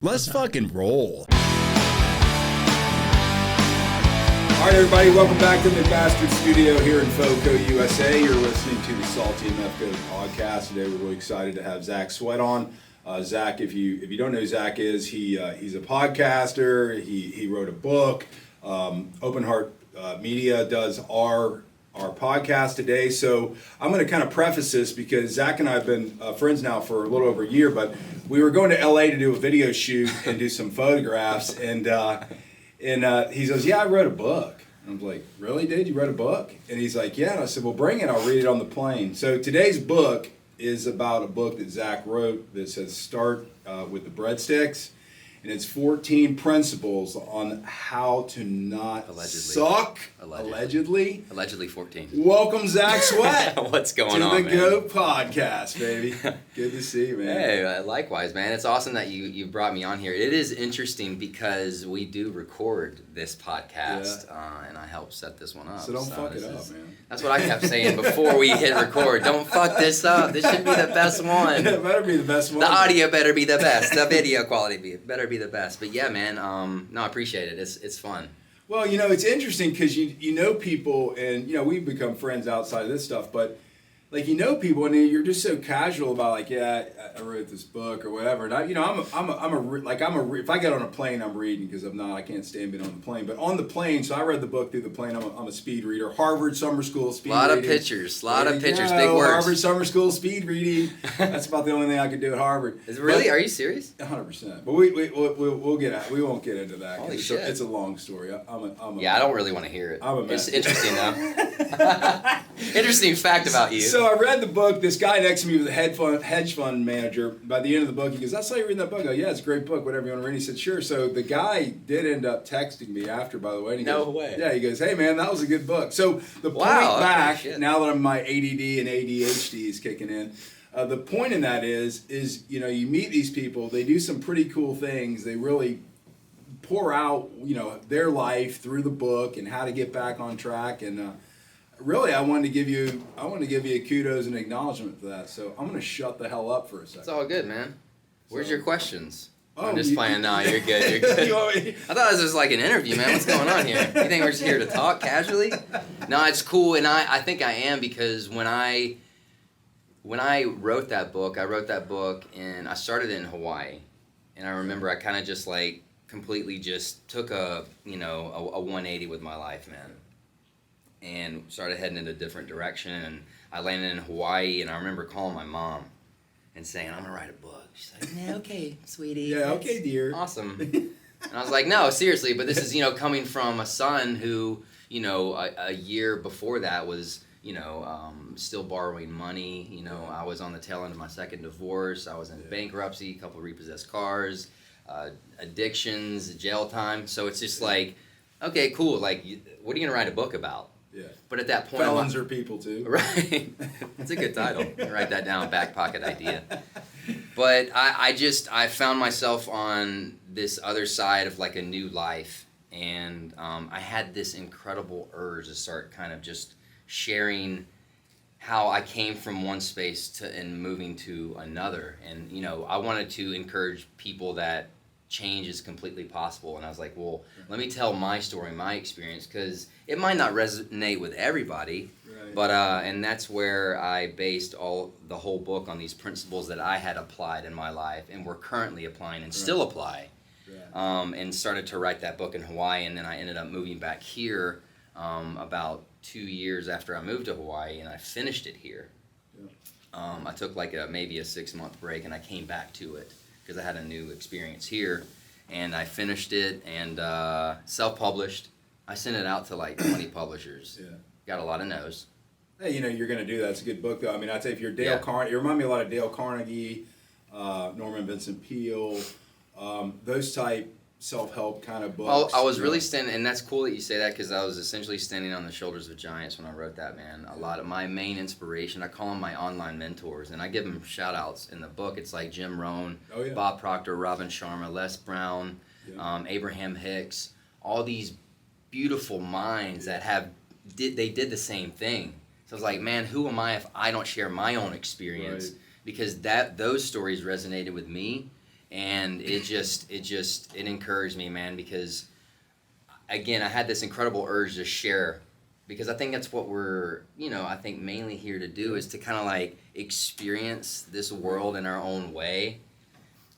Let's fucking roll. All right, everybody, welcome back to the Bastard Studio here in FOCO, USA. You're listening to the SaltyMF podcast. Today, we're really excited to have Zac Sweat on. Zac, if you don't know who Zac is, he's a podcaster. He wrote a book. Open Heart Media does our podcast today. So I'm going to kind of preface this because Zac and I have been friends now for a little over a year, but we were going to LA to do a video shoot and do some photographs, and he says, "Yeah, I wrote a book." And I'm like, "Really, dude? You wrote a book?" And he's like, "Yeah." And I said, "Well, bring it. I'll read it on the plane." So today's book is about a book that Zac wrote that says "Start with the Breadsticks." And it's 14 principles on how to not suck. Allegedly 14. Welcome, Zac Sweat. What's going on, to the man? GOAT podcast, baby. Good to see you, man. Hey, likewise, man. It's awesome that you brought me on here. It is interesting because we do record this podcast, and I help set this one up. So don't fuck it up, man. That's what I kept saying before we hit record. Don't fuck this up. This should be the best one. It better be the best one. The audio better be the best. The video quality better be the best. But yeah, man, no, I appreciate it. It's fun. Well, it's interesting because you know people, and we've become friends outside of this stuff, but like people, and you're just so casual about like, yeah, I wrote this book or whatever. And if I get on a plane, I'm reading because I can't stand being on the plane. But on the plane, so I read the book through the plane. I'm a speed reader. Harvard Summer School speed reading. A lot of pictures, big words. Harvard Summer School speed reading. That's about the only thing I could do at Harvard. Is it really? Are you serious? 100%. But we'll get out. We won't get into that. Holy shit. It's a long story. I don't really want to hear it. I'm a mess. It's interesting though. Interesting fact about you. So I read the book. This guy next to me was a hedge fund manager. By the end of the book, he goes, "I saw you reading that book." I go, "Yeah, it's a great book. Whatever you want to read." He said, "Sure." So the guy did end up texting me after, by the way. And he No goes, way. Yeah, he goes, "Hey, man, that was a good book." So the point back, now that my ADD and ADHD is kicking in, the point in that is you meet these people. They do some pretty cool things. They really pour out their life through the book and how to get back on track. And really, I wanted to give you a kudos and acknowledgement for that. So I'm going to shut the hell up for a second. It's all good, man. Where's your questions? Oh, I'm just playing. No, you're good. You're good. I thought this was like an interview, man. What's going on here? You think we're just here to talk casually? No, it's cool, and I think I am because when I wrote that book, and I started in Hawaii, and I remember I kind of just like completely just took a 180 with my life, man. And started heading in a different direction, and I landed in Hawaii, and I remember calling my mom and saying, "I'm gonna write a book." She's like, "Yeah, okay, sweetie. Yeah, okay, dear. Awesome." And I was like, "No, seriously." But this is coming from a son who a year before that was still borrowing money. I was on the tail end of my second divorce. I was in bankruptcy, a couple of repossessed cars, addictions, jail time. So it's just like, okay, cool. Like, what are you gonna write a book about? Yeah. But at that point, felons are people too. Right. That's a good title. Write that down, back pocket idea. But I found myself on this other side of like a new life, and I had this incredible urge to start kind of just sharing how I came from one space and moving to another. And I wanted to encourage people that change is completely possible. And I was like, well, let me tell my story, my experience, because it might not resonate with everybody, right. But and that's where I based the whole book on these principles that I had applied in my life and were currently applying and still apply. Right. And started to write that book in Hawaii, and then I ended up moving back here about 2 years after I moved to Hawaii, and I finished it here. Yeah. I took like maybe a 6-month break, and I came back to it because I had a new experience here, and I finished it and self-published. I sent it out to like 20 publishers. Yeah. Got a lot of no's. Hey, you're going to do that. It's a good book, though. I mean, I'd say if you're Dale Carnegie, you remind me a lot of Dale Carnegie, Norman Vincent Peale, those type self-help kind of books. Well, I was really standing, and that's cool that you say that because I was essentially standing on the shoulders of giants when I wrote that, man. A lot of my main inspiration, I call them my online mentors, and I give them shout-outs in the book. It's like Jim Rohn, Bob Proctor, Robin Sharma, Les Brown, Abraham Hicks, all these beautiful minds that they did the same thing. So I was like, man, who am I if I don't share my own experience? Right. Because those stories resonated with me. And it encouraged me, man, because again, I had this incredible urge to share, because I think that's what we're, I think mainly here to do, is to kind of like experience this world in our own way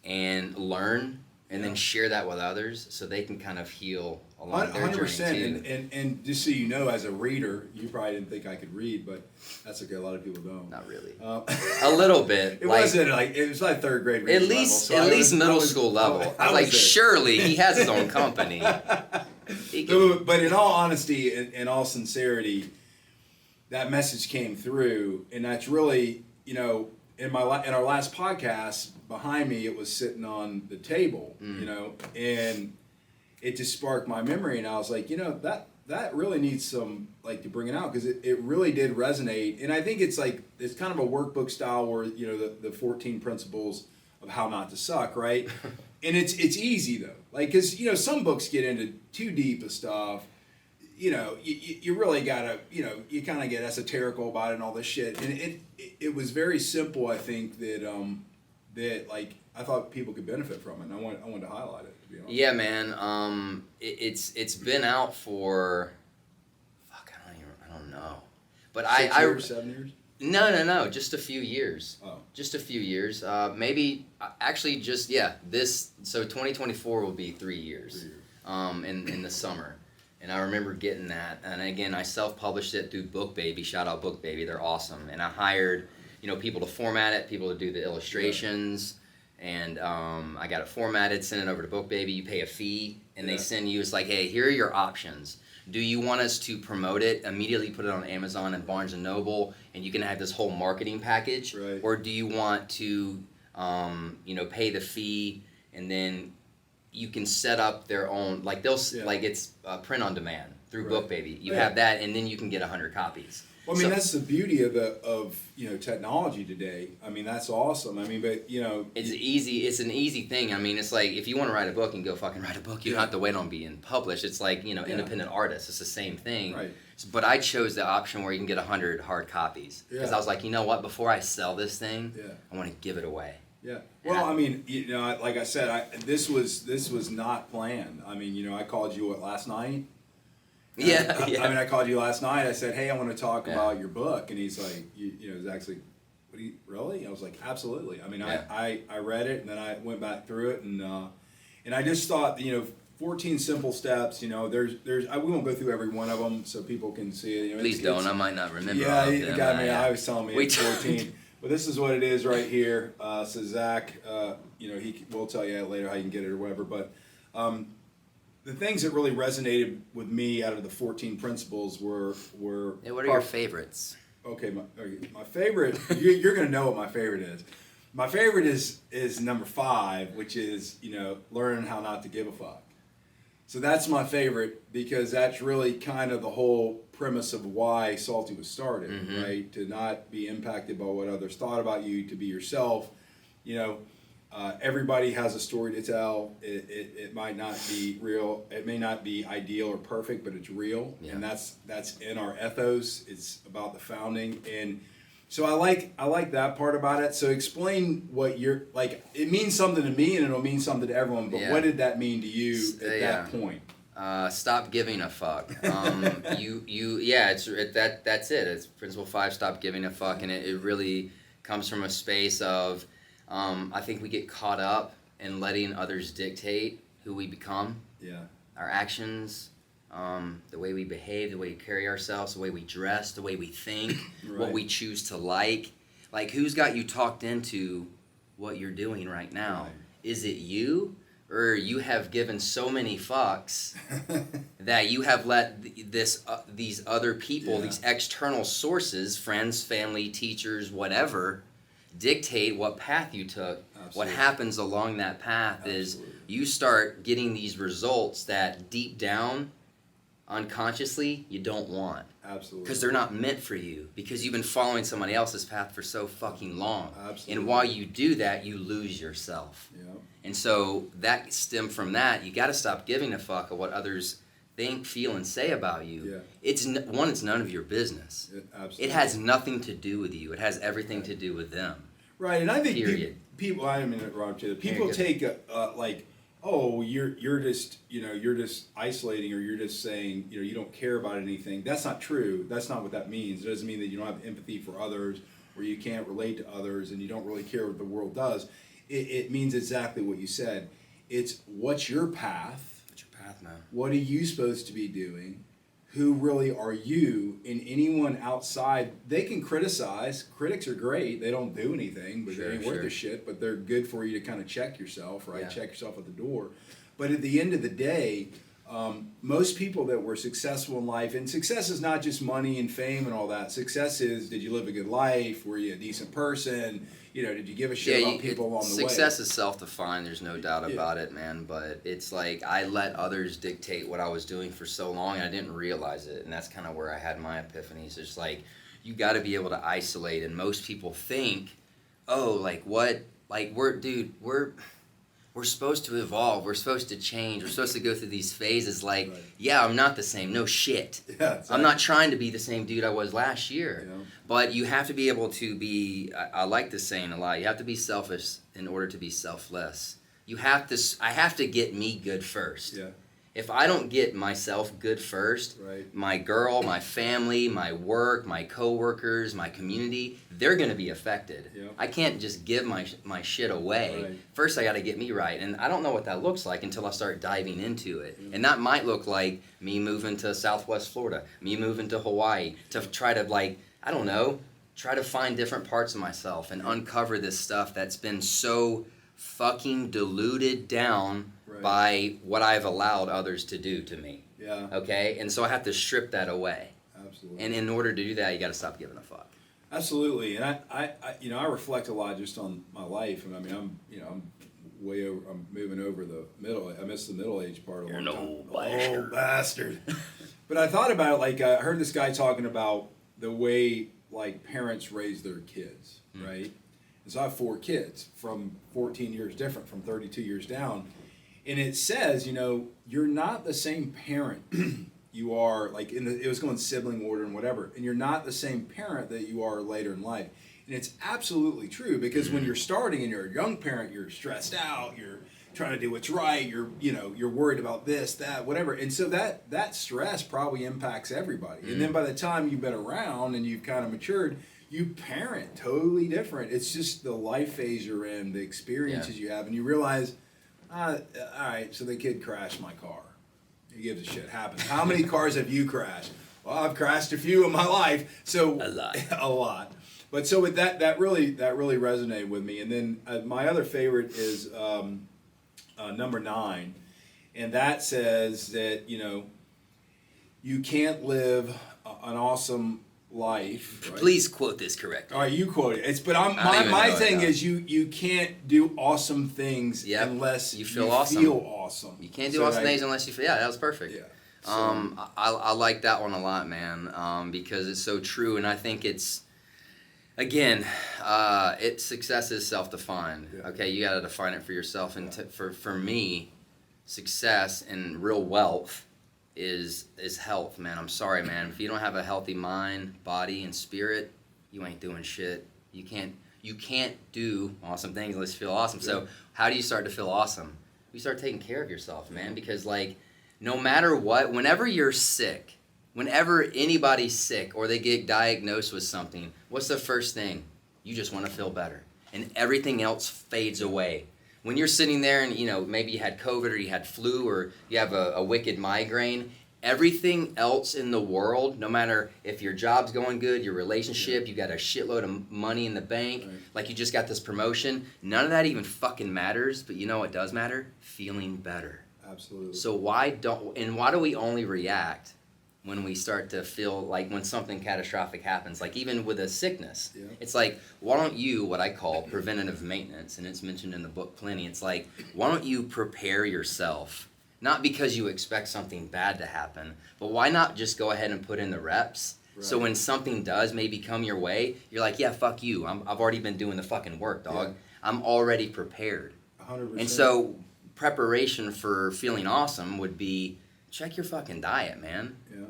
and learn, and then share that with others so they can kind of heal along their journey too. And just so you know, as a reader, you probably didn't think I could read, but that's okay. A lot of people don't. Not really. A little bit. It was like third grade reading at least middle school level. I was like, surely he has his own company. But in all honesty, in all sincerity, that message came through, and that's really, in our last podcast, behind me it was sitting on the table, and it just sparked my memory, and I was like, that really needs some, like, to bring it out, because it really did resonate. And I think it's kind of a workbook style where, the 14 principles of how not to suck, right? And it's easy though, like, because some books get into too deep of stuff. You really gotta, you kind of get esoterical about it and all this shit. And it was very simple. I think that like I thought people could benefit from it, and I wanted to highlight it. To be honest. Yeah, man. It's been out for, I don't know, but 6 years, 7 years. No, just a few years. Oh. Just a few years. Maybe, actually just, so 2024 will be 3 years. 3 years. In the summer. And I remember getting that. And again, I self-published it through BookBaby. Shout out BookBaby, they're awesome. And I hired, people to format it, people to do the illustrations. And I got it formatted, sent it over to BookBaby. You pay a fee, and they send you, it's like, hey, here are your options. Do you want us to promote it, immediately put it on Amazon and Barnes & Noble, and you can have this whole marketing package? Right. Or do you want to, pay the fee, and then you can set up their own, like like it's print on demand through BookBaby. You have that, and then you can get 100 copies. Well, I mean, that's the beauty of technology today. I mean, that's awesome. I mean, but it's easy. It's an easy thing. I mean, it's like if you want to write a book, and go fucking write a book. You don't have to wait on being published. It's like independent artists. It's the same thing. Right. But I chose the option where you can get 100 hard copies because I was like, you know what? Before I sell this thing, I want to give it away. Yeah. Well, I mean, like I said, this was not planned. I mean, I called you last night. Yeah. I mean, I called you last night. I said, hey, I want to talk about your book. And he's like, Zach's like, what do you, really? I was like, absolutely. I mean, I read it, and then I went back through it, and I just thought, 14 simple steps, we won't go through every one of them so people can see it. Please don't. I might not remember. Yeah, you got me. I was telling me it's 14. But this is what it is right here. So Zach, we'll tell you later how you can get it or whatever. But the things that really resonated with me out of the 14 principles were. Hey, what are your favorites? Okay, my favorite. You're gonna know what my favorite is. My favorite is number 5, which is learning how not to give a fuck. So that's my favorite because that's really kind of the whole premise of why Salty was started, right? To not be impacted by what others thought about you, to be yourself. Everybody has a story to tell. It might not be real. It may not be ideal or perfect, but it's real, and that's in our ethos. It's about the founding, and so I like that part about it. So explain what you're like. It means something to me, and it'll mean something to everyone. But what did that mean to you at that point? Stop giving a fuck. That's it. It's principle 5. Stop giving a fuck, and it really comes from a space of. I think we get caught up in letting others dictate who we become. Yeah. Our actions, the way we behave, the way we carry ourselves, the way we dress, the way we think, what we choose to like. Like, who's got you talked into what you're doing right now? Right. Is it you? Or you have given so many fucks that you have let these other people, these external sources, friends, family, teachers, whatever, dictate what path you took. Absolutely. What happens along that path is you start getting these results that deep down, unconsciously, you don't want. Absolutely. Because they're not meant for you. Because you've been following somebody else's path for so fucking long. Absolutely. And while you do that, you lose yourself. Yeah. And so that stemmed from that. You got to stop giving a fuck of what others think, feel, and say about you. Yeah. It's none of your business. Absolutely. It has nothing to do with you. It has everything to do with them. Right, and I think Period. people. I didn't mean to interrupt you. People take like, oh, you're just you're just isolating, or you're just saying you don't care about anything. That's not true. That's not what that means. It doesn't mean that you don't have empathy for others, or you can't relate to others, and you don't really care what the world does. It means exactly what you said. It's what's your path? What's your path, man? What are you supposed to be doing? Who really are you? And anyone outside, they can criticize. Critics are great. They don't do anything, but they ain't worth a shit. But they're good for you to kind of check yourself, right? Yeah. Check yourself at the door. But at the end of the day, most people that were successful in life, and success is not just money and fame and all that. Success is, did you live a good life? Were you a decent person? Did you give a shit about people along the way? Success is self-defined, there's no doubt about it, man. But it's like I let others dictate what I was doing for so long, and I didn't realize it. And that's kind of where I had my epiphanies. It's like, you got to be able to isolate. And most people think, oh, like what? Like we're supposed to evolve. We're supposed to change. We're supposed to go through these phases. Like, yeah, I'm not the same. No shit. Yeah, exactly. I'm not trying to be the same dude I was last year. But you have to be able to be, I like this saying a lot, you have to be selfish in order to be selfless. I have to get me good first. Yeah. If I don't get myself good first, my girl, my family, my work, my coworkers, my community, they're going to be affected. Yep. I can't just give my shit away. Right. First, I got to get me right. And I don't know what that looks like until I start diving into it. Mm-hmm. And that might look like me moving to Southwest Florida, me moving to Hawaii, to try to, I don't know, try to find different parts of myself and uncover this stuff that's been so fucking diluted down by what I've allowed others to do to me. Yeah. Okay? And so I have to strip that away. Absolutely. And in order to do that, you got to stop giving a fuck. Absolutely. And I reflect a lot just on my life. And I mean, I'm way over. I'm moving over the middle. I missed the middle age part. You're an old bastard. Old bastard. But I thought about it. I heard this guy talking about the way parents raise their kids, right? And so I have 4 kids from 14 years different, from 32 years down. And it says, you're not the same parent you are, it was going sibling order and whatever, and you're not the same parent that you are later in life. And it's absolutely true, because when you're starting and you're a young parent, you're stressed out, you're trying to do what's right, you're worried about this, that, whatever. And so that stress probably impacts everybody. Mm-hmm. And then by the time you've been around and you've kind of matured, you parent totally different. It's just the life phase you're in, the experiences you have, and you realize, all right, so the kid crashed my car. He gives a shit. Happens. How many cars have you crashed? Well, I've crashed a few in my life. So a lot. A lot. But so with that really resonated with me. And then my other favorite is number 9, and that says that you can't live an awesome life. Right? Please quote this correctly. All right, you quote it. My thing is you can't do awesome things unless you feel awesome. You can't do awesome things unless you feel. Yeah, that was perfect. Yeah. So, I like that one a lot, man, because it's so true, and I think it's, again, success is self-defined. Yeah. Okay, you got to define it for yourself, and for me, success and real wealth is health, man. I'm sorry, man. If you don't have a healthy mind, body, and spirit, you ain't doing shit. You can't do awesome things unless you feel awesome. Yeah. So how do you start to feel awesome? You start taking care of yourself, man. Because no matter what, whenever you're sick, whenever anybody's sick or they get diagnosed with something, what's the first thing? You just want to feel better, and everything else fades away. When you're sitting there and, maybe you had COVID or you had flu or you have a wicked migraine, everything else in the world, no matter if your job's going good, your relationship, you got a shitload of money in the bank, you just got this promotion, none of that even fucking matters. But you know what does matter? Feeling better. Absolutely. So why do we only react when we start to feel when something catastrophic happens, even with a sickness? Yeah. It's why don't you, what I call preventative maintenance, and it's mentioned in the book plenty, it's why don't you prepare yourself, not because you expect something bad to happen, but why not just go ahead and put in the reps? Right. So when something does maybe come your way, you're yeah, fuck you, I've already been doing the fucking work, dog. Yeah. I'm already prepared. 100%. And so preparation for feeling awesome would be, check your fucking diet, man. Yeah.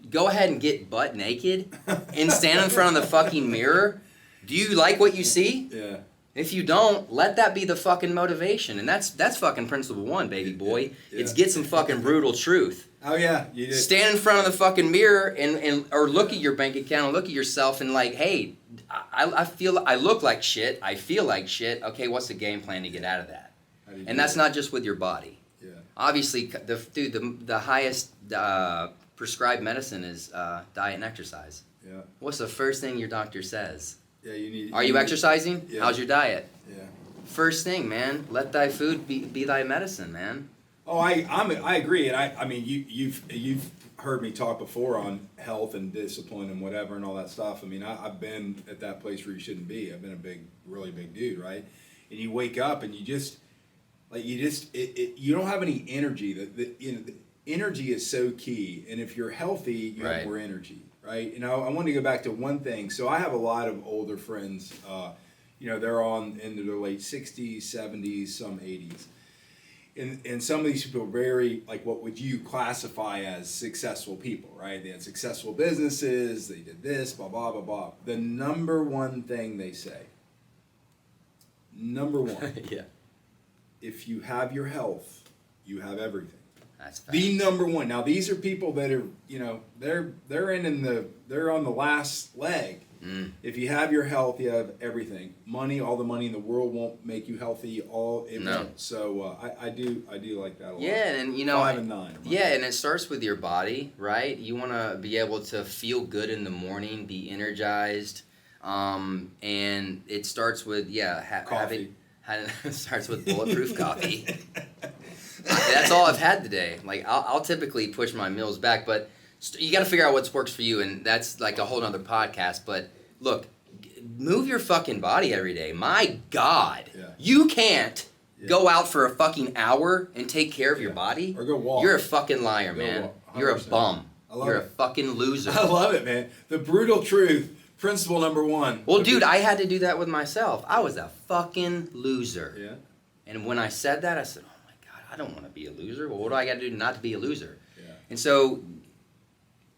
Go ahead and get butt naked and stand in front of the fucking mirror. Do you like what you see? Yeah. If you don't, let that be the fucking motivation. And that's fucking principle one, baby boy. Yeah. It's get some fucking brutal truth. Oh yeah, you did. Stand in front of the fucking mirror and or look at your bank account and look at yourself and like, hey, I feel I look like shit. I feel like shit. Okay, what's the game plan to get out of that? And that's not just with your body. Yeah. Obviously, the highest prescribed medicine is diet and exercise. Yeah. What's the first thing your doctor says? Yeah, you need. Are you exercising? Yeah. How's your diet? Yeah. First thing, man. Let thy food be thy medicine, man. Oh, I agree, and I mean you've heard me talk before on health and discipline and whatever and all that stuff. I mean I've been at that place where you shouldn't be. I've been a really big dude, right? And you wake up and you don't have any energy. The energy is so key, and if you're healthy, you have more energy, right? And I want to go back to one thing. So I have a lot of older friends. They're into their late 60s, 70s, some 80s. And some of these people are very, like, what would you classify as successful people, right? They had successful businesses, they did this, blah, blah, blah, blah. The number one thing they say, number one, Yeah. if you have your health, you have everything. That's fact. The number one. Now, these are people that are, they're on the last leg. Mm. If you have your health, you have everything. Money, all the money in the world won't make you healthy. Won't. So I do like that a lot. Yeah, and 5 and 9. Yeah, and it starts with your body, right? You want to be able to feel good in the morning, be energized, and it starts with Coffee. It starts with bulletproof coffee. That's all I've had today. Like I'll typically push my meals back, but you got to figure out what works for you, and that's like a whole nother podcast. But look, move your fucking body every day. My God, you can't go out for a fucking hour and take care of your body. Or go walk. You're a fucking liar, man. You're a bum. You're a fucking loser. I love it, man. The brutal truth. Principle number one. Well, dude, I had to do that with myself. I was a fucking loser. Yeah. And when I said that, I said, oh my God, I don't want to be a loser. Well, what do I got to do not to be a loser? Yeah. And so,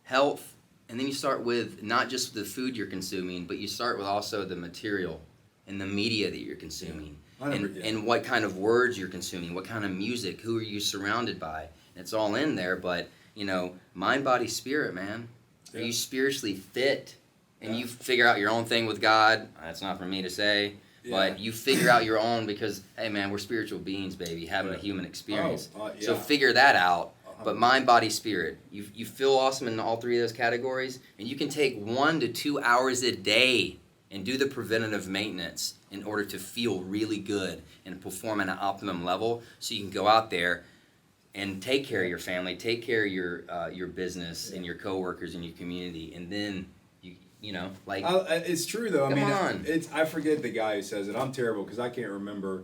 health, and then you start with not just the food you're consuming, but you start with also the material and the media that you're consuming. Yeah. And what kind of words you're consuming, what kind of music, who are you surrounded by. It's all in there, but, mind, body, spirit, man. Yeah. Are you spiritually fit? And you figure out your own thing with God. That's not for me to say. Yeah. But you figure out your own because, hey, man, we're spiritual beings, baby, having a human experience. So figure that out. But mind, body, spirit. You feel awesome in all three of those categories. And you can take 1 to 2 hours a day and do the preventative maintenance in order to feel really good and perform at an optimum level so you can go out there and take care of your family, take care of your business and your coworkers and your community. And then... it's true though. Come on. I forget the guy who says it. I'm terrible because I can't remember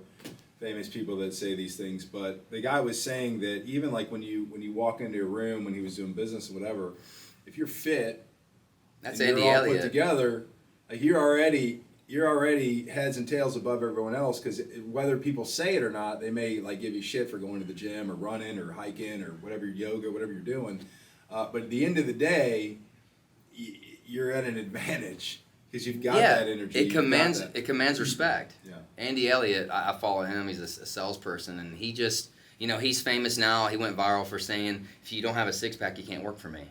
famous people that say these things. But the guy was saying that even like when you walk into a room when he was doing business or whatever, if you're fit, that's and Andy you're all Elliott. put together, like you're already heads and tails above everyone else. Because whether people say it or not, they may like give you shit for going to the gym or running or hiking or whatever, yoga, whatever you're doing. But at the end of the day, you're at an advantage because you've got that energy. It commands respect. Yeah. Andy Elliott, I follow him. He's a salesperson, and he just, he's famous now. He went viral for saying, "If you don't have a six-pack, you can't work for me."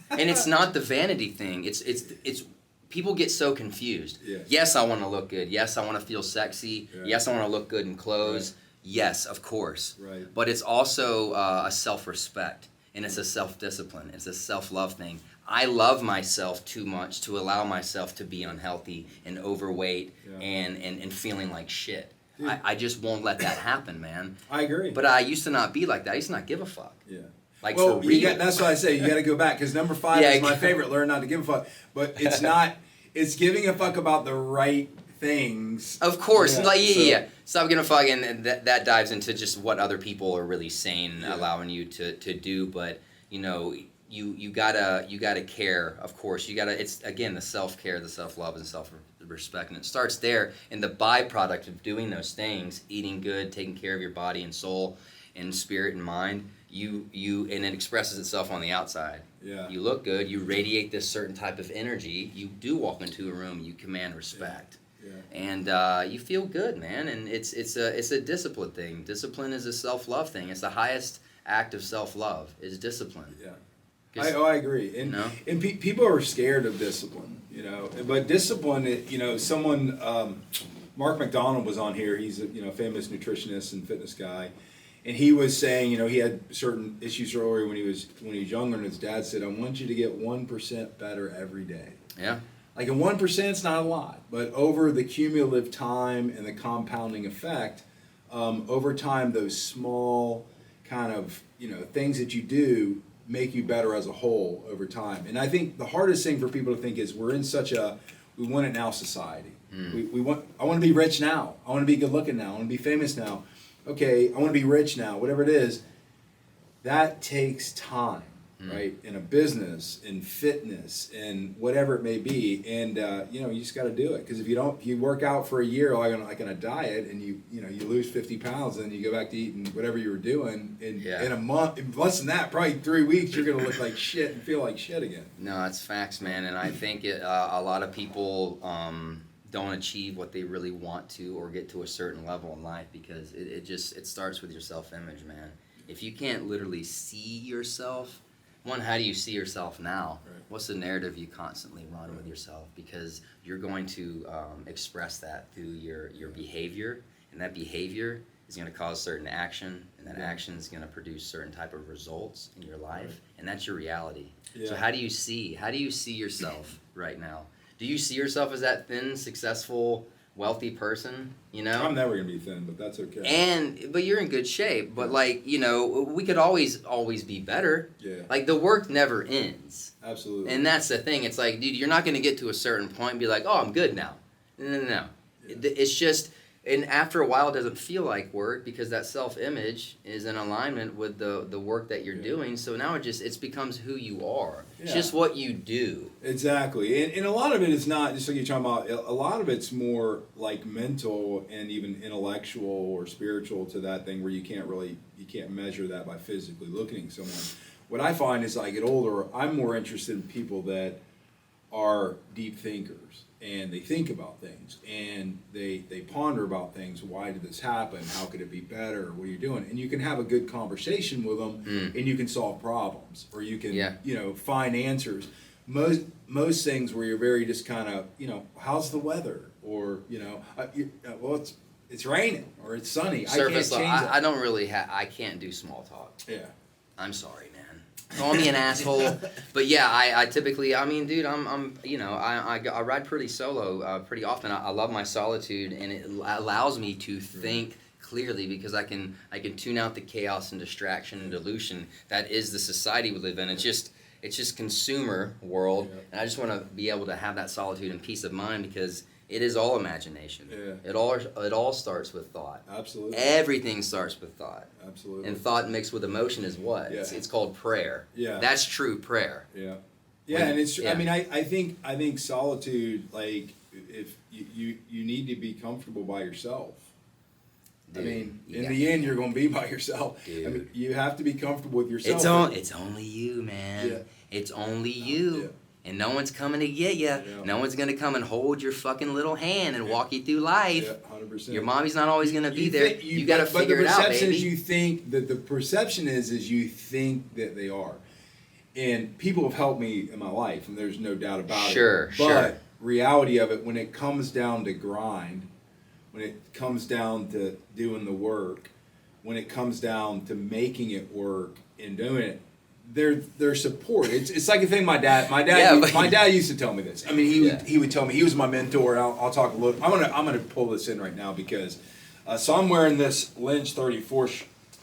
And it's not the vanity thing. It's people get so confused. Yeah. Yes, I want to look good. Yes, I want to feel sexy. Yeah. Yes, I want to look good in clothes. Right. Yes, of course. Right. But it's also a self-respect, and it's a self-discipline. It's a self-love thing. I love myself too much to allow myself to be unhealthy and overweight and feeling like shit. I just won't let that happen, man. I agree. But I used to not be like that. I used to not give a fuck. Yeah. Like for real. That's why I say you got to go back because number 5 is my favorite. Learn not to give a fuck. But it's not. It's giving a fuck about the right things. Of course. Stop giving a fuck, and that dives into just what other people are really saying and allowing you to do. But you gotta care, of course. It's again the self-care, the self-love, and self-respect, and it starts there. And the byproduct of doing those things, eating good, taking care of your body and soul, and spirit and mind, and it expresses itself on the outside. Yeah. You look good. You radiate this certain type of energy. You do walk into a room. You command respect. And you feel good, man. And it's a discipline thing. Discipline is a self-love thing. It's the highest act of self-love is discipline. Yeah. I agree. And, and people are scared of discipline, but discipline, someone, Mark McDonald was on here. He's a famous nutritionist and fitness guy. And he was saying, he had certain issues earlier when he was younger, and his dad said, I want you to get 1% better every day. Yeah. Like, a 1% is not a lot, but over the cumulative time and the compounding effect, over time, those small kind of, things that you do make you better as a whole over time. And I think the hardest thing for people to think is we're in such a we want it now society. I want to be rich now. I want to be good looking now. I want to be famous now. Okay, I want to be rich now. Whatever it is, that takes time, right? In a business, in fitness, in whatever it may be, and you just got to do it. Because if you work out for a year like on a diet, and you lose 50 pounds, and then you go back to eating whatever you were doing, in a month, less than that, probably 3 weeks, you're gonna look like shit and feel like shit again. No, it's facts, man, and I think a lot of people don't achieve what they really want to or get to a certain level in life because it starts with your self-image, man. If you can't literally see yourself, how do you see yourself now? Right. What's the narrative you constantly run with yourself? Because you're going to express that through your behavior, and that behavior is going to cause certain action, and that action is going to produce certain type of results in your life, and that's your reality. So how do you see yourself right now? Do you see yourself as that thin, successful, wealthy person? I'm never gonna be thin, but that's okay. But you're in good shape. But we could always be better. Yeah. Like, the work never ends. Absolutely. And that's the thing. It's like, dude, you're not gonna get to a certain point and be like, oh, I'm good now. No. Yeah. It's just. And after a while, it doesn't feel like work because that self-image is in alignment with the work that you're doing. So now it becomes who you are. Yeah. It's just what you do. Exactly. And a lot of it is not, just like you're talking about, a lot of it's more like mental and even intellectual or spiritual to that thing where you can't measure that by physically looking at someone. What I find is, as I get older, I'm more interested in people that are deep thinkers. And they think about things, and they ponder about things. Why did this happen? How could it be better? What are you doing? And you can have a good conversation with them, and you can solve problems, or you can find answers. Most things where you're very just kind of how's the weather, or well, it's raining or it's sunny. Surface level. I don't really I can't do small talk. Yeah, I'm sorry, man. Call me an asshole, but yeah, I typically, dude, I ride pretty solo pretty often. I love my solitude, and it allows me to think clearly because I can tune out the chaos and distraction and delusion that is the society we live in. It's just consumer world, and I just want to be able to have that solitude and peace of mind because it is all imagination. Yeah. It all starts with thought. Absolutely. Everything starts with thought. Absolutely. And thought mixed with emotion is what? Yeah. It's called prayer. Yeah. That's true prayer. Yeah. Yeah, and it's. Yeah. I think solitude. Like, if you need to be comfortable by yourself. Dude, in the end, you're going to be by yourself. Dude. You have to be comfortable with yourself. It's only you, man. Yeah. It's only you. Yeah. And no one's coming to get you. Yeah. No one's going to come and hold your fucking little hand and walk you through life. Yeah, 100%. Your mommy's not always going to be there. You got to figure it out, baby. But the perception is the perception is you think that they are. And people have helped me in my life, and there's no doubt about it. Sure. But reality of it, when it comes down to grind, when it comes down to doing the work, when it comes down to making it work and doing it, their support. It's like a thing my dad used to tell me this. He would tell me, he was my mentor. I'll talk a little. I'm gonna pull this in right now because so I'm wearing this Lynch 34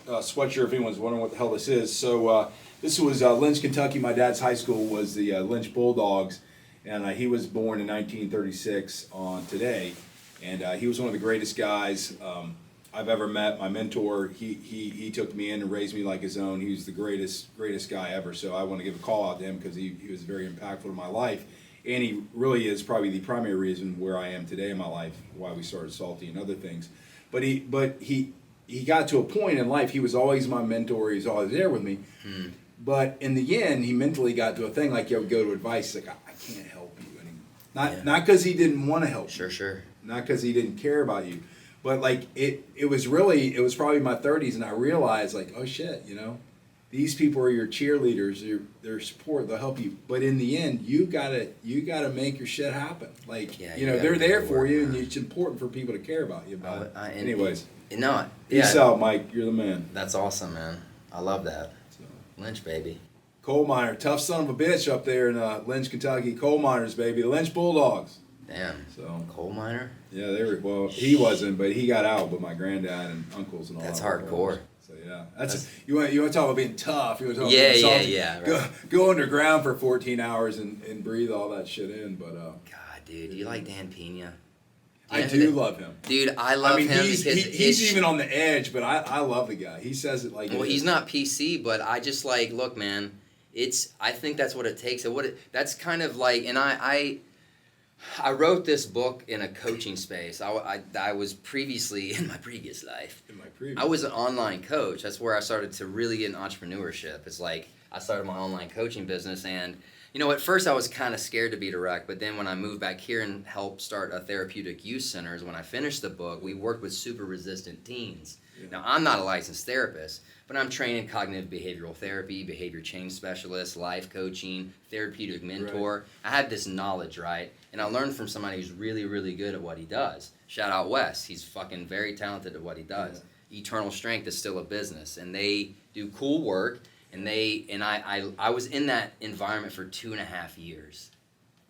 sweatshirt. If anyone's wondering what the hell this is, so this was Lynch, Kentucky. My dad's high school was the Lynch Bulldogs, and he was born in 1936 on today, and he was one of the greatest guys I've ever met. My mentor, he took me in and raised me like his own. He was the greatest guy ever. So I want to give a call out to him because he was very impactful in my life, and he really is probably the primary reason where I am today in my life, why we started Salty and other things. But he got to a point in life. He was always my mentor. He was always there with me. But in the end, he mentally got to a thing like, go to advice. He's like, I can't help you anymore. Not because he didn't want to help. Sure. not because he didn't care about you, but like it was probably my 30s, and I realized like, oh shit, you know, these people are your cheerleaders, their support, they'll help you, but in the end, you gotta make your shit happen. Like, you know, they're there for you, and it's important for people to care about you. Anyways, peace out, Mike. You're the man. That's awesome, man. I love that. So, Lynch, baby. Coal miner, tough son of a bitch up there in Lynch, Kentucky. Coal miners, baby. The Lynch Bulldogs. Damn. So coal miner? Yeah, they were. Well, he wasn't, but he got out. But my granddad and uncles and all. That's hardcore. So yeah, that's you want to talk about being tough. You want to talk about being salty. Yeah. Right. Go underground for 14 hours and breathe all that shit in. But God, dude, you like Dan Pena? I do love him. Dude, I love him because he's even on the edge, but I love the guy. He says it like. Well, he's not PC, but I just like, look, man. I think that's what it takes. And that's kind of like, and I wrote this book in a coaching space. I was previously, in my previous life, I was an online coach. That's where I started to really get in entrepreneurship. It's like, I started my online coaching business, and, you know, at first I was kind of scared to be direct, but then when I moved back here and helped start a therapeutic youth centers, when I finished the book, we worked with super resistant teens. Yeah. Now, I'm not a licensed therapist, but I'm trained in cognitive behavioral therapy, behavior change specialist, life coaching, therapeutic mentor. Right. I had this knowledge, right? And I learned from somebody who's really, really good at what he does. Shout out Wes. He's fucking very talented at what he does. Yeah. Eternal Strength is still a business, and they do cool work, and I was in that environment for 2.5 years.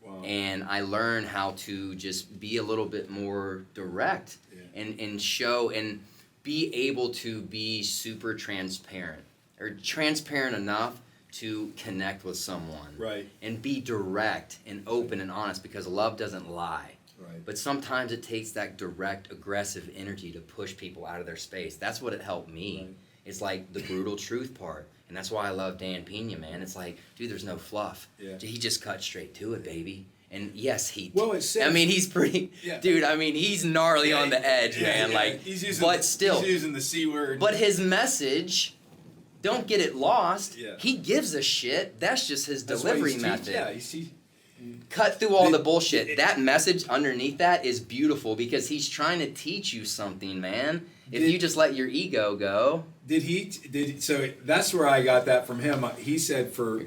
Wow. And I learned how to just be a little bit more direct and show and be able to be super transparent, or transparent enough to connect with someone. Right. And be direct and open and honest, because love doesn't lie. Right. But sometimes it takes that direct, aggressive energy to push people out of their space. That's what it helped me. Right. It's like the brutal truth part. And that's why I love Dan Pena, man. It's like, dude, there's no fluff. Yeah. He just cut straight to it, baby. And yes, he's pretty, dude. I mean, he's gnarly on the edge, man. Like, he's using he's using the C word. But his message, don't get it lost. Yeah. He gives a shit. That's just his delivery method. Cut through all the bullshit. That message underneath that is beautiful, because he's trying to teach you something, man. If you just let your ego go. So that's where I got that from him. He said for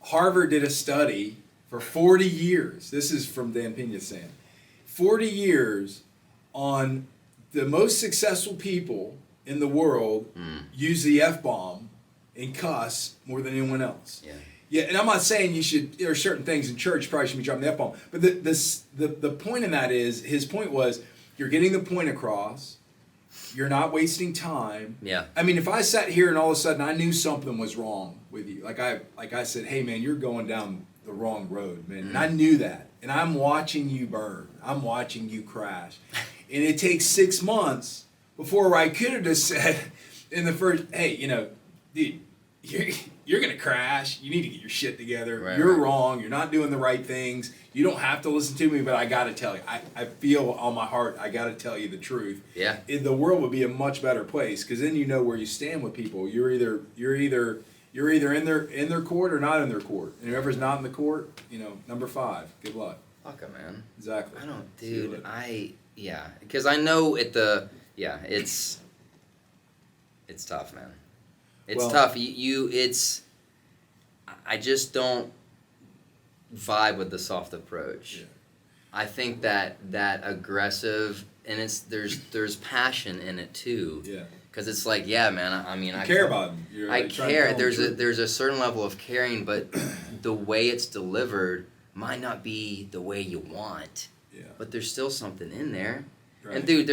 Harvard did a study for 40 years. This is from Dan Pena saying, 40 years on the most successful people in the world use the F-bomb and cuss more than anyone else. Yeah. Yeah, and I'm not saying you should. There are certain things in church you probably shouldn't be dropping the F-bomb. But the point in that is, his point was, you're getting the point across. You're not wasting time. Yeah. I mean, if I sat here and all of a sudden I knew something was wrong with you, like I said, hey man, you're going down the wrong road, man. And I knew that. And I'm watching you burn. I'm watching you crash. And it takes 6 months before I could have just said in the first, hey, you know, dude, you're going to crash. You need to get your shit together. Right, you're wrong. You're not doing the right things. You don't have to listen to me, but I got to tell you. I feel on my heart, I got to tell you the truth. Yeah. The world would be a much better place, because then you know where you stand with people. You're either in their court or not in their court. And whoever's not in the court, you know, number 5. Good luck. Fuck it, man. Exactly. I don't, dude. Because I know it's tough, man. It's tough. I just don't vibe with the soft approach. Yeah. I think that aggressive, and there's passion in it too. Yeah. Because it's like, yeah, man. I mean, I care about them. I care. There's a certain level of caring, but the way it's delivered might not be the way you want. Yeah. But there's still something in there. Right. And dude,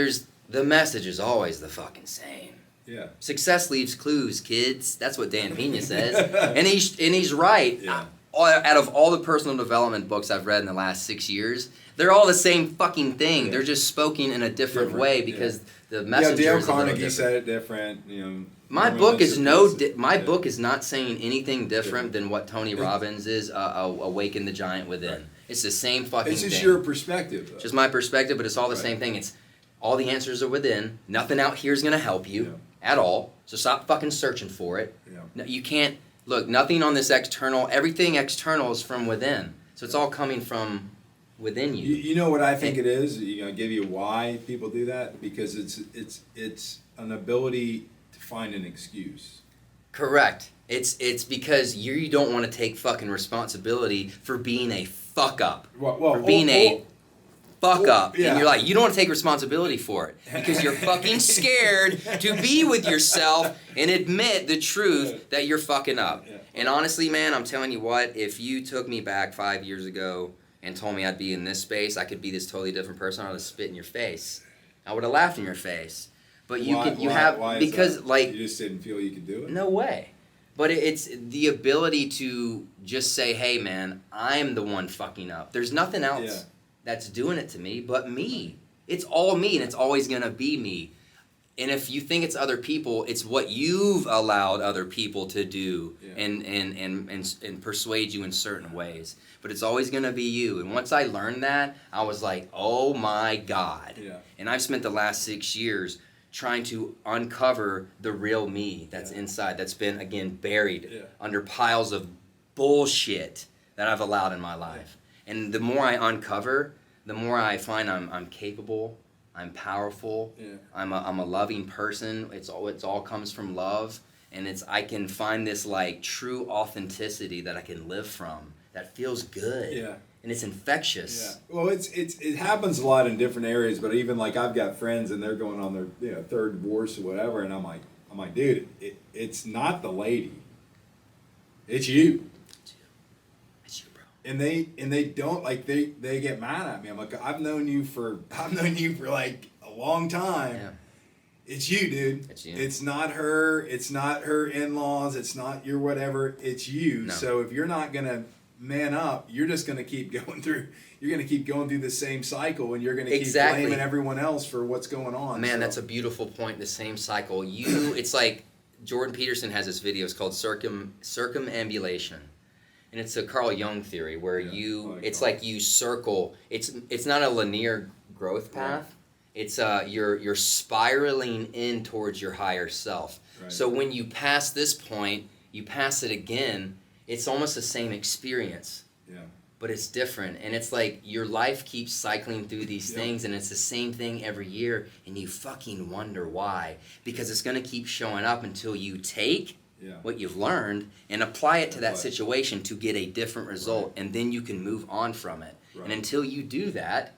the message is always the fucking same. Yeah. Success leaves clues, kids. That's what Dan Pena says, and he's right. Yeah. Out of all the personal development books I've read in the last 6 years, they're all the same fucking thing. Yeah. They're just spoken in a different way, because the messenger Dale is a little Carnegie different. said it different. You know, my book is not saying anything different than what Tony Robbins is. Awaken the Giant Within. Right. It's the same fucking thing. It's just your perspective, though. Just my perspective, but it's all the same thing. It's all the answers are within. Nothing out here is gonna help you at all. So stop fucking searching for it. Yeah. No, you can't. Look, nothing on this external, everything external is from within. So it's all coming from within you. You know what I think it is? You know, give you why people do that? Because it's an ability to find an excuse. Correct. It's because you don't want to take fucking responsibility for being a fuck up. For being a fuck up. Yeah. And you're like, you don't want to take responsibility for it. Because you're fucking scared to be with yourself and admit the truth that you're fucking up. Yeah. And honestly, man, I'm telling you what, if you took me back 5 years ago and told me I'd be in this space, I could be this totally different person, I would have spit in your face. I would have laughed in your face. But Why because is that? like, you just didn't feel you could do it? no way. But it's the ability to just say, hey man, I'm the one fucking up. There's nothing else that's doing it to me but me. It's all me, and it's always gonna be me. And if you think it's other people, it's what you've allowed other people to do and persuade you in certain ways. But it's always gonna be you. And once I learned that, I was like, oh my God. Yeah. And I've spent the last 6 years trying to uncover the real me that's inside, that's been, again, buried under piles of bullshit that I've allowed in my life. And the more I uncover, the more I find I'm capable, I'm powerful, I'm a loving person. It all comes from love, and I can find this like true authenticity that I can live from that feels good. Yeah. And it's infectious. Yeah. Well, it happens a lot in different areas, but even like I've got friends and they're going on their third divorce or whatever, and I'm like, dude, it's not the lady, it's you. It's you, bro. And they don't like they get mad at me. I'm like, I've known you for like a long time. Yeah. It's you, dude. It's you. It's not her. It's not her in-laws. It's not your whatever. It's you. No. So if you're not gonna man up, you're just going to keep going through the same cycle, and you're going to keep blaming everyone else for what's going on. Man, that's a beautiful point, the same cycle. It's like Jordan Peterson has this video, it's called circumambulation. And it's a Carl Jung theory where it's like you circle, it's not a linear growth path. It's you're spiraling in towards your higher self. Right. So when you pass this point, you pass it again, it's almost the same experience, but it's different. And it's like your life keeps cycling through these things, and it's the same thing every year, and you fucking wonder why. Because it's going to keep showing up until you take what you've learned and apply it to that situation to get a different result, and then you can move on from it. Right. And until you do that,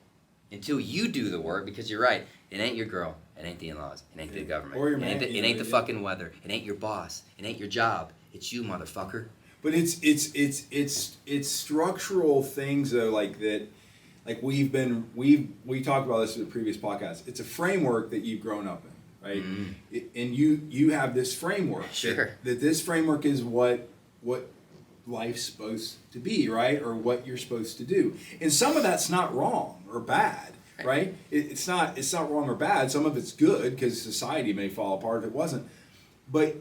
until you do the work, because you're right, it ain't your girl, it ain't the in-laws, it ain't the government, or your man, it ain't the fucking weather, it ain't your boss, it ain't your job, it's you, motherfucker. But it's structural things though, like that, like we talked about this in the previous podcast. It's a framework that you've grown up in, right? Mm-hmm. And you have this framework. Sure. That this framework is what life's supposed to be, right? Or what you're supposed to do. And some of that's not wrong or bad, right? It's not wrong or bad. Some of it's good because society may fall apart if it wasn't. But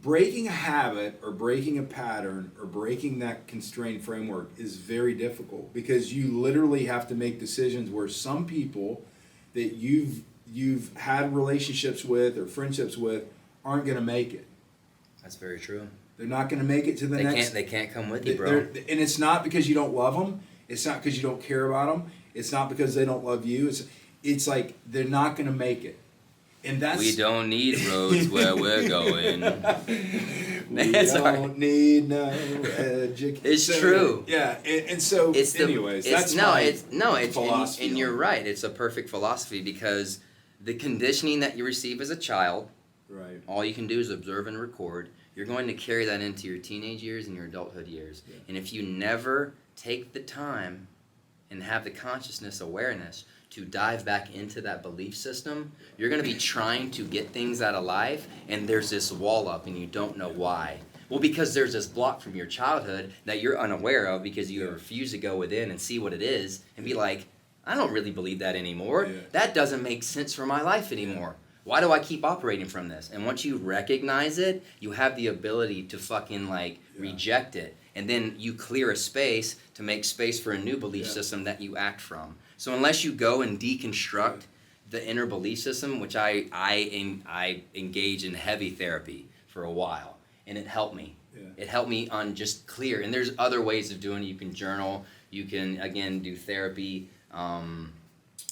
breaking a habit or breaking a pattern or breaking that constrained framework is very difficult, because you literally have to make decisions where some people that you've had relationships with or friendships with aren't going to make it. That's very true. They're not going to make it to the next. They can't come with you, bro. And it's not because you don't love them. It's not because you don't care about them. It's not because they don't love you. It's like they're not going to make it. And we don't need roads where we're going. We don't need no education. It's true. Yeah, and so that's my philosophy. And you're right. It's a perfect philosophy, because the conditioning that you receive as a child, right? All you can do is observe and record. You're going to carry that into your teenage years and your adulthood years. Yeah. And if you never take the time and have the consciousness awareness to dive back into that belief system, you're going to be trying to get things out of life, and there's this wall up, and you don't know why. Well, because there's this block from your childhood that you're unaware of, because you refuse to go within and see what it is and be like, I don't really believe that anymore. Yeah. That doesn't make sense for my life anymore. Why do I keep operating from this? And once you recognize it, you have the ability to fucking reject it. And then you clear a space to make space for a new belief system that you act from. So unless you go and deconstruct the inner belief system, which I engage in heavy therapy for a while, and it helped me. Yeah. It helped me on just clear. And there's other ways of doing it. You can journal. You can, again, do therapy.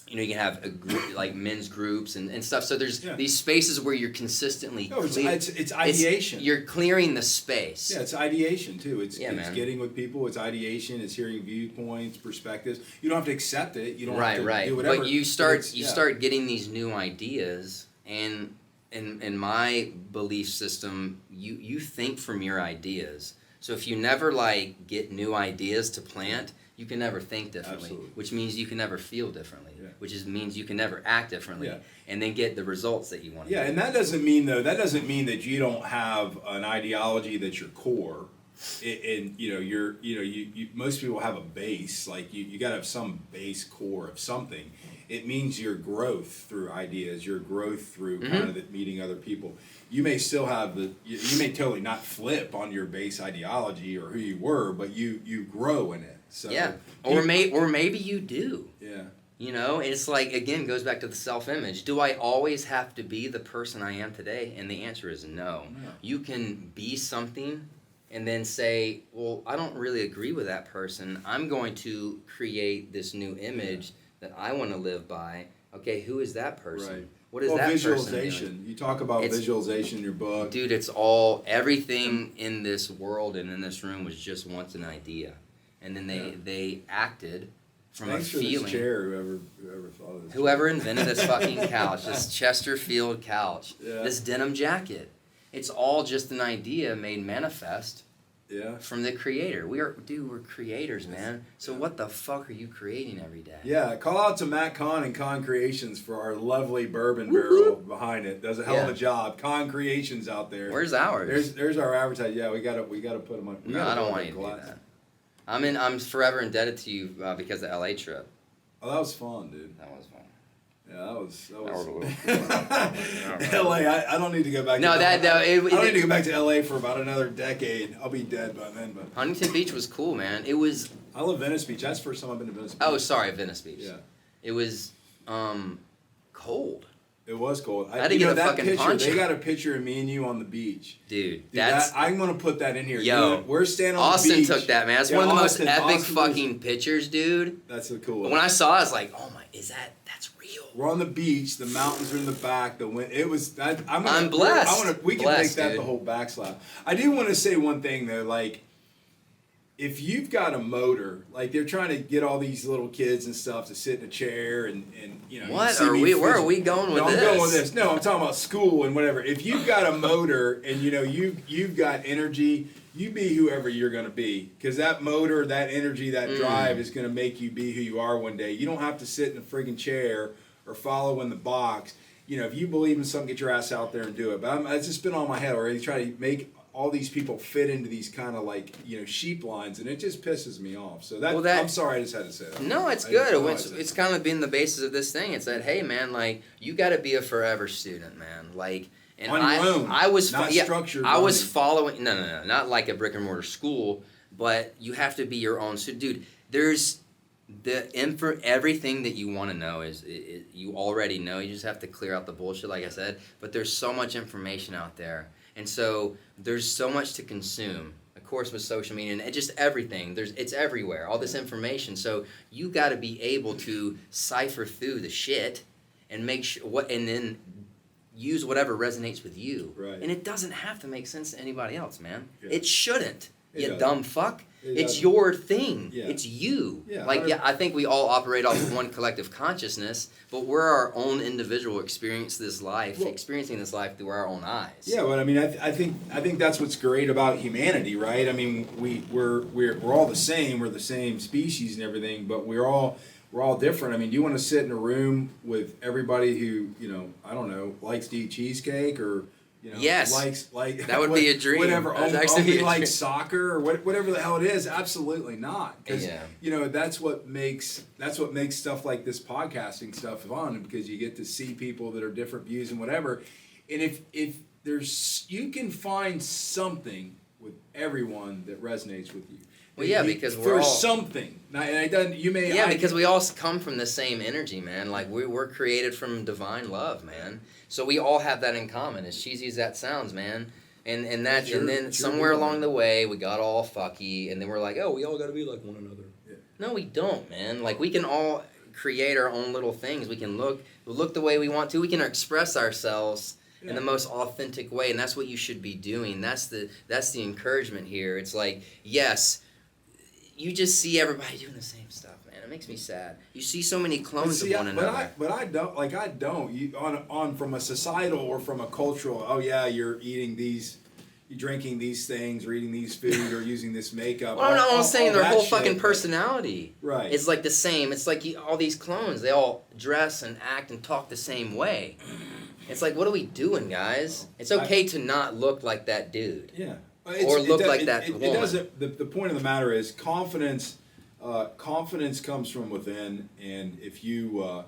You know, you can have a group, like men's groups and stuff. So there's these spaces where you're consistently it's ideation. You're clearing the space. Yeah, it's ideation too. It's man. getting with people. It's ideation. It's hearing viewpoints, perspectives. You don't have to accept it. You don't have to do whatever. But you start getting these new ideas, and in my belief system, you think from your ideas. So if you never like get new ideas to plant, you can never think differently. Absolutely. Which means you can never feel differently. Yeah. Which means you can never act differently. Yeah. And then get the results that you want. Yeah, and that doesn't mean that you don't have an ideology that's your core. And you most people have a base. Like you got to have some base core of something. It means your growth through ideas, your growth through kind of meeting other people. You may still have you may totally not flip on your base ideology or who you were, but you grow in it. So or maybe you do. Yeah. You know, it's like, again, goes back to the self-image. Do I always have to be the person I am today? And the answer is no. You can be something and then say, well, I don't really agree with that person. I'm going to create this new image that I want to live by. Okay, who is that person? Right. What is that visualization. person doing? You talk about visualization in your book. Dude, it's everything in this world and in this room was just once an idea. And then they acted from a feeling. This chair, whoever thought of this. Whoever invented this fucking couch, this Chesterfield couch, Yeah. this denim jacket. It's all just an idea made manifest Yeah. from the creator. We're creators, man. So what the fuck are you creating every day? Yeah, call out to Matt Kahn and Con Creations for our lovely bourbon barrel behind it. Does a hell of a job. Con Creations out there. Where's ours? There's our advertising. Yeah, we gotta put them on. No, I don't want you to do that. I'm forever indebted to you because of the LA trip. Oh, that was fun, dude. That was fun. Yeah, that was. LA, I don't need to go back. No, I don't need to go back to LA for about another decade. I'll be dead by then. But Huntington Beach was cool, man. It was. I love Venice Beach. That's the first time I've been to Venice Beach. Oh, sorry, Venice Beach. Yeah. It was cold. It was cold. I had to get a fucking picture, poncho. They got a picture of me and you on the beach. Dude, that's... I'm going to put that in here. Yo, we're standing on Austin the beach. took that, man. It's one of the most epic fucking pictures, dude. That's the coolest. When I saw it, I was like, oh my, that's real. We're on the beach. The mountains are in the back. The wind. It was... I'm blessed. We can make that the whole backslap. I do want to say one thing, though. Like, if you've got a motor, like they're trying to get all these little kids and stuff to sit in a chair and you know. What are we? Where are we going with this? I'm going with this. No, I'm talking about school and whatever. If you've got a motor and you know you've got energy, you be whoever you're going to be, because that motor, that energy, that drive is going to make you be who you are one day. You don't have to sit in a friggin' chair or follow in the box. You know, if you believe in something, get your ass out there and do it. But it's just been on my head already, try to make all these people fit into these kind of like, you know, sheep lines, and it just pisses me off. So I'm sorry, I just had to say that. No, it's good. It's kind of been the basis of this thing. It's that, hey man, like you got to be a forever student, man. Like, and on your own, I was not structured. I was following no, not like a brick and mortar school, but you have to be your own. So, dude, there's everything that you want to know is you already know. You just have to clear out the bullshit, like I said. But there's so much information out there. And so there's so much to consume, of course, with social media and just everything. It's everywhere, all this information. So you got to be able to cipher through the shit and make sure and then use whatever resonates with you. Right. And it doesn't have to make sense to anybody else, man. Yeah. It shouldn't. You doesn't. Dumb fuck. It's doesn't. your thing. Yeah. It's you. Yeah, I think we all operate off of one collective consciousness, but we're our own individual experiencing this life through our own eyes. Yeah, but I mean, I think that's what's great about humanity, right? I mean, we're all the same. We're the same species and everything, but we're all different. I mean, do you want to sit in a room with everybody who, you know, I don't know, likes to eat cheesecake or, you know, yes, likes that would be a dream. Whatever, only likes soccer or whatever the hell it is. Absolutely not, because you know that's what makes stuff like this podcasting stuff fun, because you get to see people that are different views and whatever. And if there's, you can find something with everyone that resonates with you. Well, yeah, because we're all something. And it doesn't. You may. Yeah, because we all come from the same energy, man. Like we're created from divine love, man. So we all have that in common. As cheesy as that sounds, man. And then somewhere along the way we got all fucky, and then we're like, oh, we all got to be like one another. Yeah. No, we don't, man. Like, we can all create our own little things. We can look the way we want to. We can express ourselves in the most authentic way, and that's what you should be doing. That's the encouragement here. It's like, yes, you just see everybody doing the same stuff, man. It makes me sad. You see so many clones of one another. But I don't. Like, I don't. You on from a societal or from a cultural. Oh yeah, you're eating these. You're drinking these things, or eating these food, or using this makeup. Well, I'm saying their whole fucking personality right. is like the same. It's like all these clones. They all dress and act and talk the same way. It's like, what are we doing, guys? It's okay to not look like that dude. Yeah. Or look like that woman. It doesn't. The point of the matter is confidence. Confidence comes from within, and if you're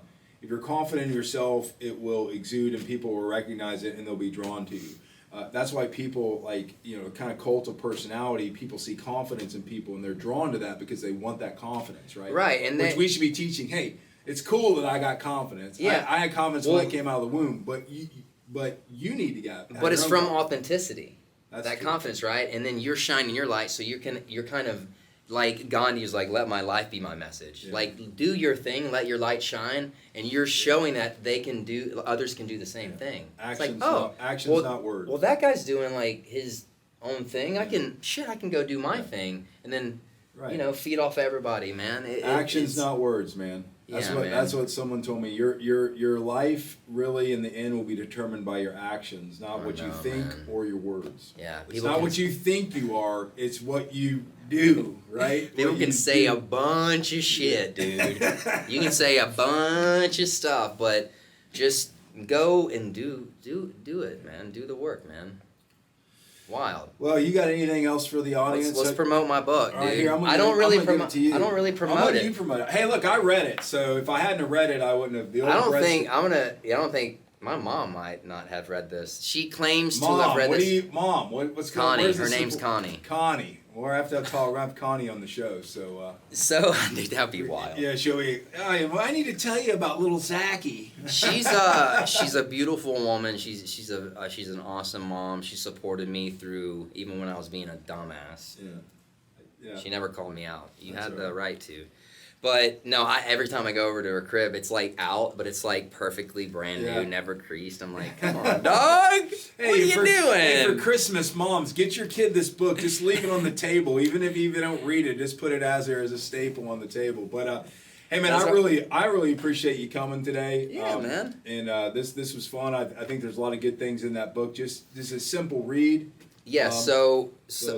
confident in yourself, it will exude, and people will recognize it, and they'll be drawn to you. That's why people kind of cult of personality. People see confidence in people, and they're drawn to that because they want that confidence, right? Right, and which we should be teaching. Hey, it's cool that I got confidence. Yeah, I had confidence when I came out of the womb, but you need to get. But it's from authenticity. That's that true. Confidence, right? And then you're shining your light, so you're kind of like Gandhi's like, let my life be my message. Yeah. Like, do your thing, let your light shine, and you're showing that others can do the same thing. Actions, it's like, not words. Well, that guy's doing like his own thing. I can go do my thing, and then feed off everybody, man. Actions, not words, man. That's what someone told me. Your life really in the end will be determined by your actions, not what you think or your words. Yeah, it's not what you think you are. It's what you do, right? People can say a bunch of shit, dude. You can say a bunch of stuff, but just go and do it, man. Do the work, man. Wild. Well, you got anything else for the audience? Let's promote my book, dude. Right, here, I don't really promote it. I'm letting you promote it. Hey, look, I read it, so if I hadn't read it, I wouldn't have. I don't think my mom might not have read this. She claims to have read this. Mom, what's Connie? Where's her name's Connie. Connie. We'll have to have Connie on the show. So dude, that'd be wild. Yeah, she'll be. I need to tell you about little Zachy. She's a beautiful woman. She's an awesome mom. She supported me through even when I was being a dumbass. Yeah. She never called me out. You had the right to. But no, every time I go over to her crib, it's like out, but it's like perfectly brand new, never creased. I'm like, come on, dog. What are you doing? Hey, for Christmas, moms, get your kid this book. Just leave it on the table, even if you don't read it. Just put it as a staple on the table. But hey, man, I really appreciate you coming today. Yeah, man. And this was fun. I think there's a lot of good things in that book. Just a simple read. Yeah, so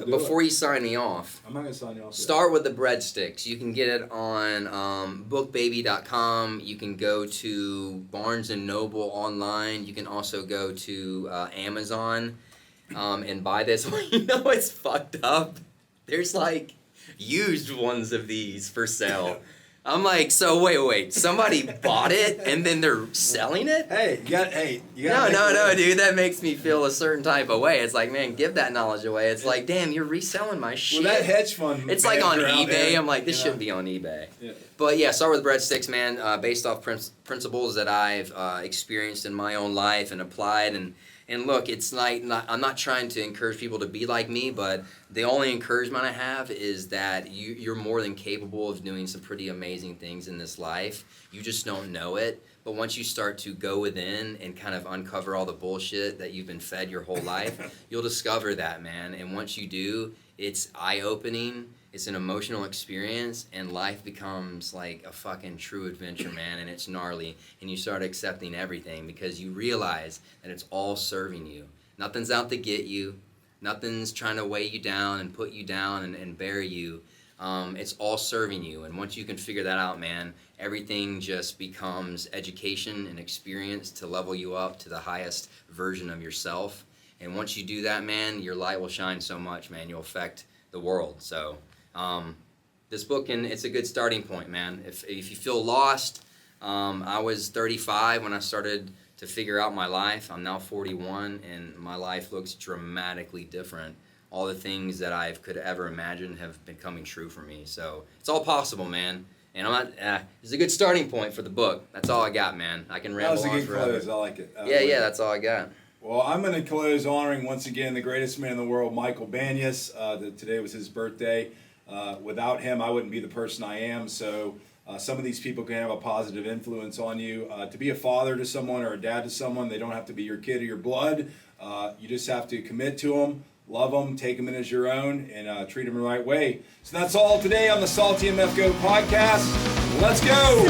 before you sign me off, I'm not going to sign you off. Start with the Breadsticks. You can get it on bookbaby.com. You can go to Barnes & Noble online. You can also go to Amazon and buy this. You know what's fucked up? There's like used ones of these for sale. I'm like, so wait, somebody bought it and then they're selling it? Hey, you got No, dude, that makes me feel a certain type of way. It's like, man, give that knowledge away. It's like, damn, you're reselling my shit. Well, that hedge fund. It's like on eBay. I'm like, this shouldn't be on eBay. Yeah. But yeah, start with Breadsticks, man, based off principles that I've experienced in my own life and applied. And look, it's I'm not trying to encourage people to be like me, but the only encouragement I have is that you're more than capable of doing some pretty amazing things in this life. You just don't know it. But once you start to go within and kind of uncover all the bullshit that you've been fed your whole life, you'll discover that, man. And once you do, it's eye-opening. It's an emotional experience, and life becomes like a fucking true adventure, man, and it's gnarly, and you start accepting everything because you realize that it's all serving you. Nothing's out to get you. Nothing's trying to weigh you down and put you down and bury you. It's all serving you, and once you can figure that out, man, everything just becomes education and experience to level you up to the highest version of yourself. And once you do that, man, your light will shine so much, man. You'll affect the world. So this book, and it's a good starting point, man. If you feel lost, I was 35 when I started to figure out my life. I'm now 41, and my life looks dramatically different. All the things that I could ever imagine have been coming true for me. So it's all possible, man. And I'm not. It's a good starting point for the book. That's all I got, man. I can ramble on forever. That was a good close. I like it. Yeah. That's all I got. Well, I'm going to close honoring once again the greatest man in the world, Michael Banyas. Today was his birthday. Without him, I wouldn't be the person I am. So some of these people can have a positive influence on you. To be a father to someone or a dad to someone, they don't have to be your kid or your blood. You just have to commit to them, love them, take them in as your own, and treat them the right way. So that's all today on the SaltyMF Go podcast. Let's go!